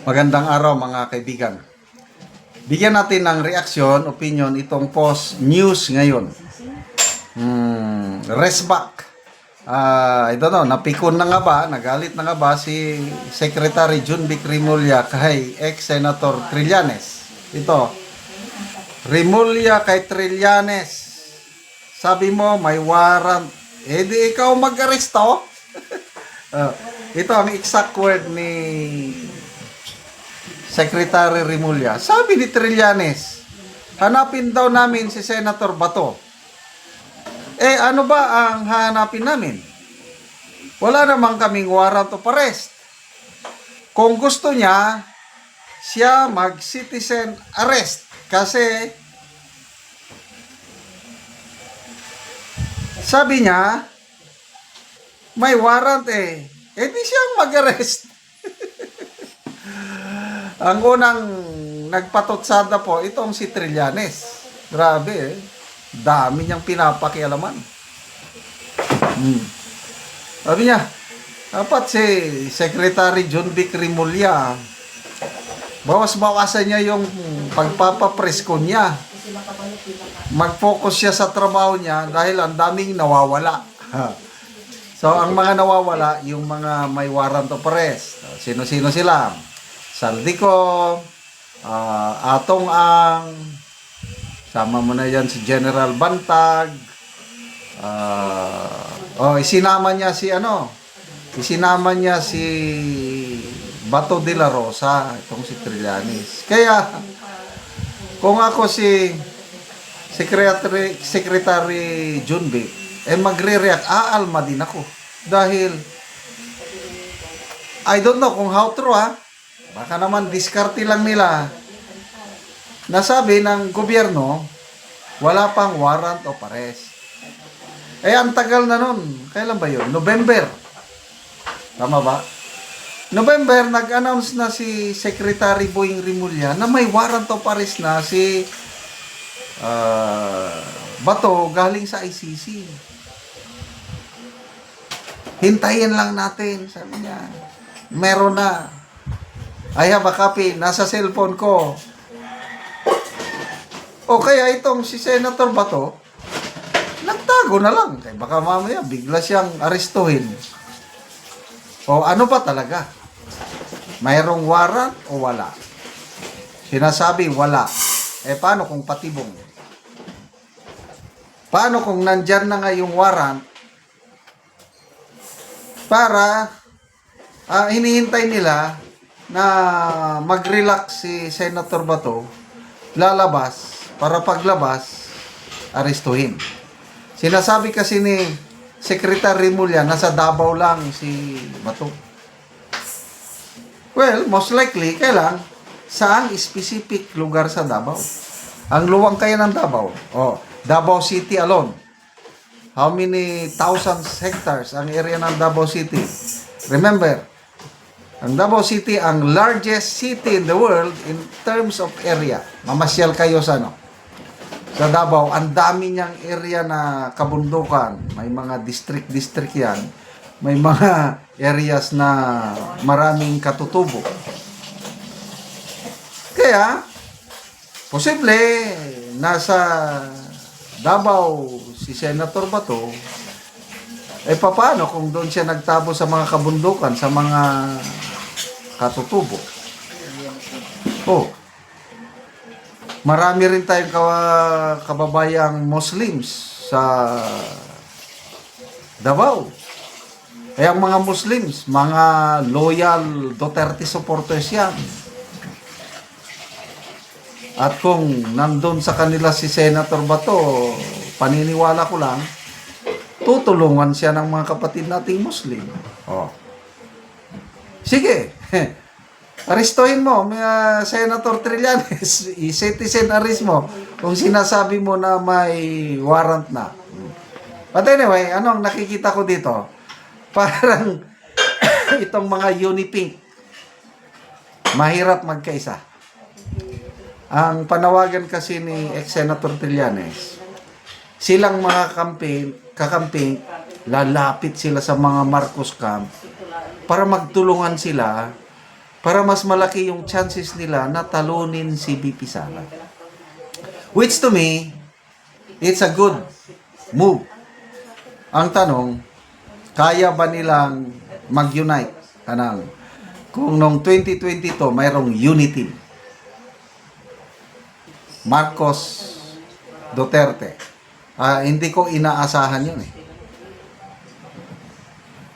Magandang araw mga kaibigan. Bigyan natin ng reaksyon, opinion itong post news ngayon. Rest back. I don't know, napikon na nga ba, nagalit na nga ba si Secretary Junvic Rimulya kay ex-Senator Trillanes. Ito, Rimulya kay Trillanes. Sabi mo may warrant. Eh di ikaw mag-aresto. Ito ang exact word ni Secretary Rimulya. Sabi ni Trillanes, hanapin daw namin si Senator Bato. Eh ano ba ang hanapin namin? Wala namang kaming warrant of arrest. Kung gusto niya, siya mag-citizen arrest. Kasi sabi niya, may warrant eh. Eh di siyang mag-arrest. Ang unang nagpatutsada po, itong si Trillanes. Grabe eh. Dami niyang pinapakialaman. Sabi niya, dapat si Secretary Junvic Rimulya, bawas-bawasan niya yung pagpapapresko niya. Mag-focus siya sa trabaho niya dahil ang daming nawawala. So, ang mga nawawala, yung mga may warrant of arrest. Sino-sino sila? Saldico, Atong Ang, sama mo na yan si General Bantag, isinama niya si Bato de la Rosa, itong si Trillanes. Kaya, kung ako si Secretary Junvic, magre-react, aalma din ako. Dahil, I don't know kung how true baka naman diskarte lang nila. Nasabi ng gobyerno, wala pang warrant of arrest. Ang tagal na nun. Kailan ba yun? November. Tama ba? November, nag-announce na si Secretary Boying Rimulya na may warrant of arrest na si Bato galing sa ICC. Hintayin lang natin, sabi niya. Meron na. I have a copy, nasa cellphone ko. O kaya itong si Senator Bato, nagtago na lang. Kaya baka mamaya bigla siyang arestuhin. O ano pa talaga? Mayroong warrant o wala? Sinasabi wala. Paano kung patibong? Paano kung nandyan na nga yung warrant para hinihintay nila na mag-relax si Senator Bato, lalabas, para paglabas, arestuhin. Sinasabi kasi ni Secretary Rimulya, nasa Davao lang si Bato. Well, most likely, kailan? Saan specific lugar sa Davao? Ang luwang kaya ng Davao? Davao City alone. How many thousands hectares ang area ng Davao City? Remember, ang Davao City, ang largest city in the world in terms of area. Mamasyal kayo sa Davao, ang dami niyang area na kabundukan. May mga district yan. May mga areas na maraming katutubo. Kaya, posible, nasa Davao si Senator Bato, paano kung doon siya nagtabo sa mga kabundukan, sa mga katutubo? Marami rin tayong kababayang Muslims sa Davao. Ang mga Muslims, mga loyal Duterte supporters yan. At kung nandun sa kanila si Senator Bato, paniniwala ko lang, tutulungan siya ng mga kapatid nating Muslim. Sige, arestuhin mo, Senator Trillanes, i-citizen arrest mo kung sinasabi mo na may warrant na. But anyway, anong nakikita ko dito? Parang itong mga Unipink, mahirap magkaisa. Ang panawagan kasi ni ex-Senator Trillanes, silang mga kakamping, lalapit sila sa mga Marcos camp para magtulungan sila para mas malaki yung chances nila na talunin si VP Sara. Which to me, it's a good move. Ang tanong, kaya ba nilang mag-unite? Kung noong 2022 mayroong unity. Marcos Duterte. Hindi ko inaasahan yun eh.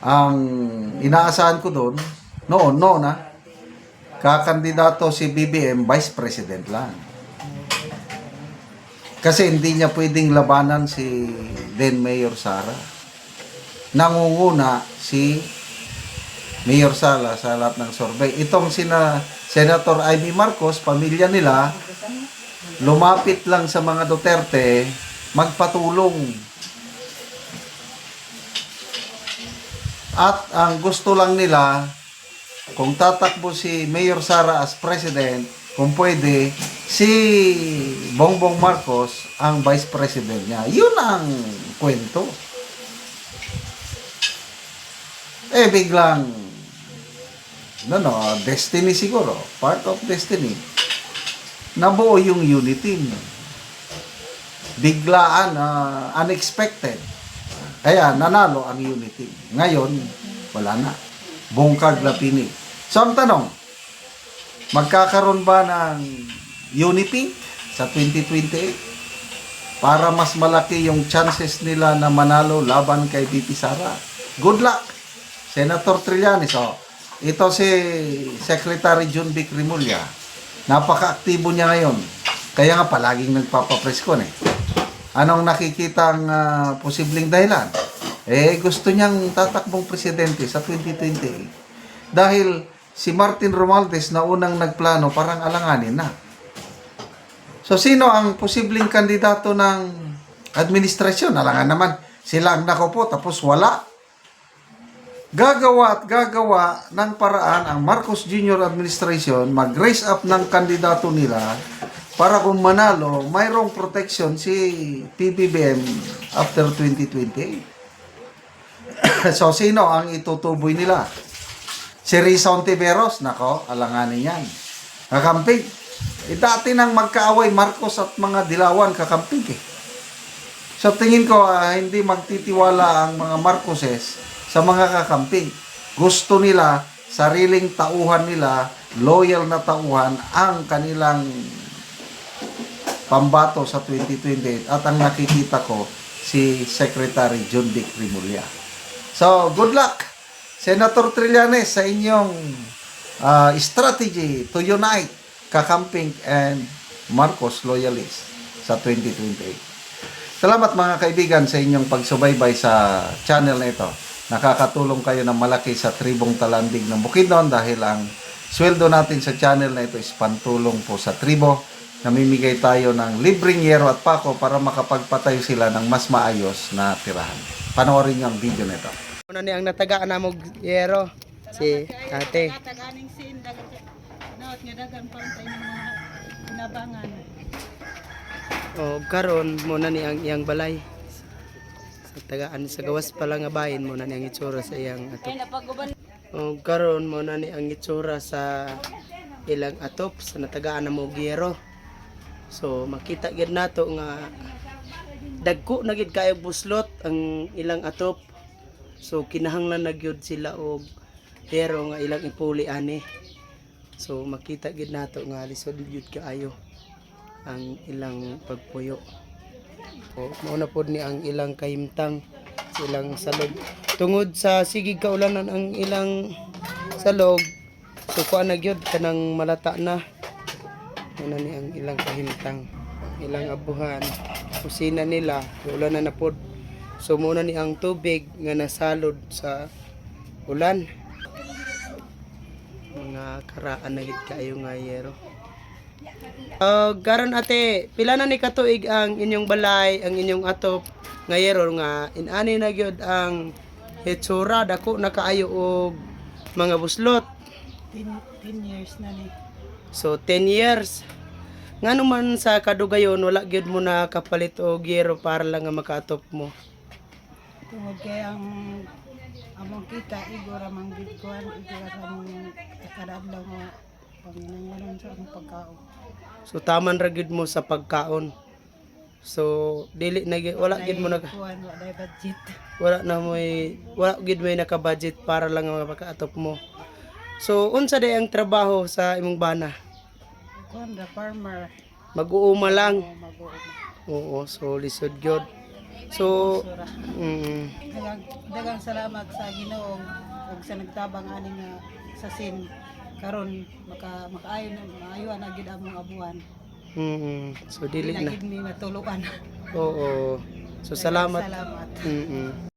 Ang inaasahan ko doon, noon kakandidato si BBM, Vice President lang. Kasi hindi niya pwedeng labanan si then Mayor Sara. Nangunguna si Mayor Sala sa lahat ng survey. Itong Senator Amy Marcos, pamilya nila, lumapit lang sa mga Duterte, magpatulong. At ang gusto lang nila, kung tatakbo si Mayor Sara as President, kung pwede, si Bongbong Marcos ang Vice President niya. Yun ang kwento. Biglang, destiny siguro, part of destiny. Nabuo yung unity. Biglaan, unexpected. Kaya nanalo ang unity. Ngayon, wala na. Bungkag na pinig. So ang tanong, magkakaroon ba ng unity sa 2028 para mas malaki yung chances nila na manalo laban kay VP Sara? Good luck, Senator Trillanes. Ito si Secretary John Vic Rimulya. Napaka-aktibo niya ngayon. Kaya nga palaging nagpapapress con eh. Anong nakikitang posibleng dahilan? Gusto niyang tatakbong presidente sa 2028. Dahil si Martin Romualdez na unang nagplano, parang alanganin na. So, sino ang posibleng kandidato ng administrasyon? Alangan naman, sila ang nakupo, tapos wala. Gagawa ng paraan ang Marcos Jr. administration, mag-raise up ng kandidato nila para kung manalo, mayroong protection si PBBM after 2028. So, sino ang itutuboy nila? Si Risa Ontiveros, nako, alanganin yan. Kakampig. Dati nang magkaaway Marcos at mga Dilawan, kakampig eh. So, tingin ko, hindi magtitiwala ang mga Marcoses sa mga kakampig. Gusto nila, sariling tauhan nila, loyal na tauhan, ang kanilang pambato sa 2028. At ang nakikita ko, si Secretary John Vic Rimulya. So, good luck, Senator Trillanes, sa inyong strategy to unite Kakamping and Marcos loyalists sa 2028. Salamat mga kaibigan sa inyong pagsubaybay sa channel na ito. Nakakatulong kayo ng malaki sa tribong Talandig ng Bukidnon dahil ang sweldo natin sa channel na ito is pantulong po sa tribo. Namimigay tayo ng libreng yero at pako para makapagpatayo sila ng mas maayos na tirahan. Panoorin niyo ang video nito. Ano ni ang natagaan na mo yero si ate. Nataganing sin dagat nga dagan pa tayo ng mga inabangan. Karon mo na ni ang iyang balay. Sa tagaan sa gawas pa lang nga bahin mo na ni ang itsura sa iyang atop. Karon mo na ni ang itsura sa ilang atop sa natagaan na mo yero. So makita gid nato nga dagko na gid kayo buslot ang ilang atop. So kinahanglan na gyud sila og pero nga ilang ipuli ani. So makita gid nato nga lisod gyud kaayo ang ilang pagpuyo. O mao na pod ni ang ilang kahimtang sa ilang salog. Tungod sa sigig kaulanan ang ilang salog, so kuan na gyud kanang malata na. Ano ni ang ilang kahimtang, ilang abuhan, kusina nila, ulan na pod. So muna ni ang tubig nga nasalod sa ulan. Mga karaan na gid kayo nga yero. Karon ate, pila na ni katuig ang inyong balay, ang inyong atop nga yero nga inani na gyud ang hitsura dako na kaayo og mga buslot. 10 years na ni. So 10 years. Ngano man sa kadugayon wala gyud mo na kapalit og yero para lang nga makaatop mo. Tungod kay ang among kita igor amang gitkuan igor among kadadlaw nga panginahanglan sa among pagkaon. So taman ra gid mo sa pagkaon. So dili na wala gid mo Kuan wa day budget. wala gid may naka-budget para lang nga makaatop mo. So unsa day ang trabaho sa imong bana? Kuan the farmer Mag-uuma lang. mag-uuma. Oo, so lisod gyud. So Sura. mm, Dagang salamat sa Ginoo ug sa nagtabang ani nga sa sin karon makaayo na maayo na gid among abuan. so dili na. Gid mi matuluan. Oo. So salamat. Salamat. Mm.